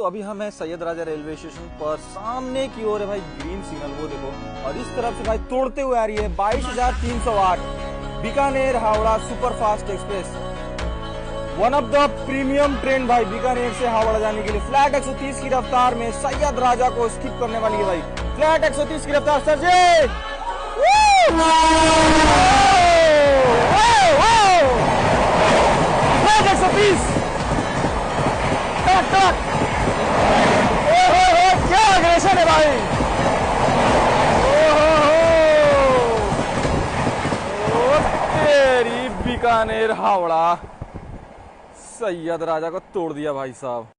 तो अभी हम है सैयद राजा रेलवे स्टेशन पर, सामने की ओर है भाई ग्रीन सिग्नल, वो देखो, और इस तरफ से भाई तोड़ते हुए आ रही है 22,308 Bikaner Howrah superfast express, one of the premium train भाई, बीकानेर से हावड़ा जाने के लिए फ्लैट 130 की रफ्तार में सैयद राजा को स्किप करने वाली है भाई। फ्लैट 130 की रफ्तार सर जी, फ्लैट 130 क्या अग्रेशन है भाई, तेरी बीकानेर हावड़ा सैयद राजा को तोड़ दिया भाई साहब।